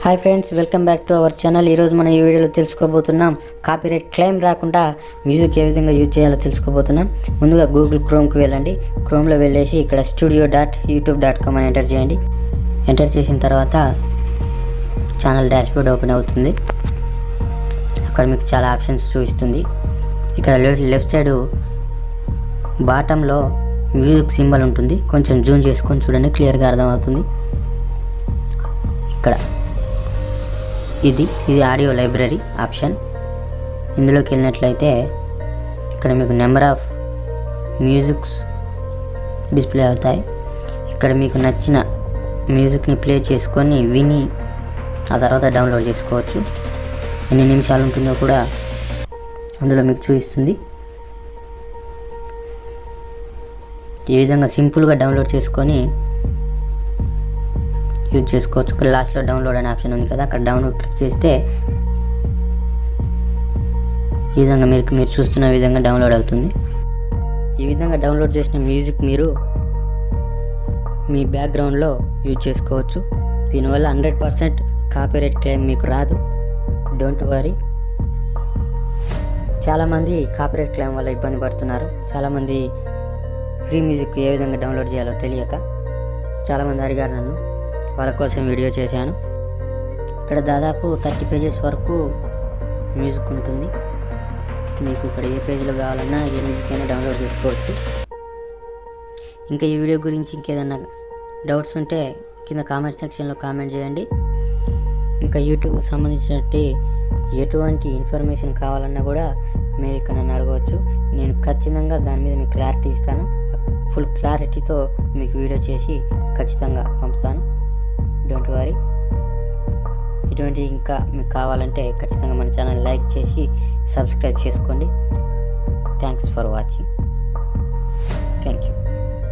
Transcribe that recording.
Hi friends, welcome back to our channel. ఈరోజు మనం ఈ వీడియోలో తెలుసుకోబోతున్నాం కాపీరైట్ క్లెయిమ్ రాకుండా మ్యూజిక్ ఏ విధంగా యూజ్ చేయాలో తెలుసుకోబోతున్నాం. ముందుగా గూగుల్ క్రోమ్కి వెళ్ళండి. క్రోమ్లో వెళ్ళేసి ఇక్కడ studio.youtube.com అని ఎంటర్ చేయండి. ఎంటర్ చేసిన తర్వాత ఛానల్ డాష్బోర్డ్ ఓపెన్ అవుతుంది. అక్కడ మీకు చాలా ఆప్షన్స్ చూపిస్తుంది. ఇక్కడ లెఫ్ట్ సైడ్ బాటంలో మ్యూజిక్ సింబల్ ఉంటుంది. కొంచెం జూమ్ చేసుకొని చూడండి, క్లియర్గా అర్థమవుతుంది. ఇక్కడ ఇది ఆడియో లైబ్రరీ ఆప్షన్. ఇందులోకి వెళ్ళినట్లయితే ఇక్కడ మీకు నెంబర్ ఆఫ్ మ్యూజిక్స్ డిస్ప్లే అవుతాయి. ఇక్కడ మీకు నచ్చిన మ్యూజిక్ని ప్లే చేసుకొని విని ఆ తర్వాత డౌన్లోడ్ చేసుకోవచ్చు. ఎన్ని నిమిషాలు ఉంటుందో కూడా అందులో మీకు చూపిస్తుంది. ఈ విధంగా సింపుల్గా డౌన్లోడ్ చేసుకొని యూజ్ చేసుకోవచ్చు. ఇక్కడ లాస్ట్లో డౌన్లోడ్ అనే ఆప్షన్ ఉంది కదా, అక్కడ డౌన్లోడ్ క్లిక్ చేస్తే ఈ విధంగా మీరు చూస్తున్న విధంగా డౌన్లోడ్ అవుతుంది. ఈ విధంగా డౌన్లోడ్ చేసిన మ్యూజిక్ మీరు మీ బ్యాక్గ్రౌండ్లో యూజ్ చేసుకోవచ్చు. దీనివల్ల 100% కాపీరైట్ క్లెయిమ్ మీకు రాదు. Don't worry. చాలామంది కాపీరైట్ క్లెయిమ్ వల్ల ఇబ్బంది పడుతున్నారు. చాలామంది ఫ్రీ మ్యూజిక్ ఏ విధంగా డౌన్లోడ్ చేయాలో తెలియక చాలామంది అడిగారు నన్ను. వాళ్ళ కోసం వీడియో చేశాను. ఇక్కడ దాదాపు 30 పేజెస్ వరకు మ్యూజిక్ ఉంటుంది. మీకు ఇక్కడ ఏ పేజీలో కావాలన్నా ఏ మ్యూజిక్ అయినా డౌన్లోడ్ చేసుకోవచ్చు. ఇంకా ఈ వీడియో గురించి ఇంకేదన్నా డౌట్స్ ఉంటే కింద కామెంట్ సెక్షన్లో కామెంట్ చేయండి. ఇంకా యూట్యూబ్కి సంబంధించినట్టు ఎటువంటి ఇన్ఫర్మేషన్ కావాలన్నా కూడా మీరు ఇక్కడ నన్ను అడగవచ్చు. నేను ఖచ్చితంగా దాని మీద మీకు క్లారిటీ ఇస్తాను. ఫుల్ క్లారిటీతో మీకు వీడియో చేసి ఖచ్చితంగా పంపుతాను. Don't worry. ఇటువంటి ఇంకా మీకు కావాలంటే ఖచ్చితంగా మన ఛానల్ లైక్ చేసి సబ్స్క్రైబ్ చేసుకోండి. Thanks for watching. Thank you.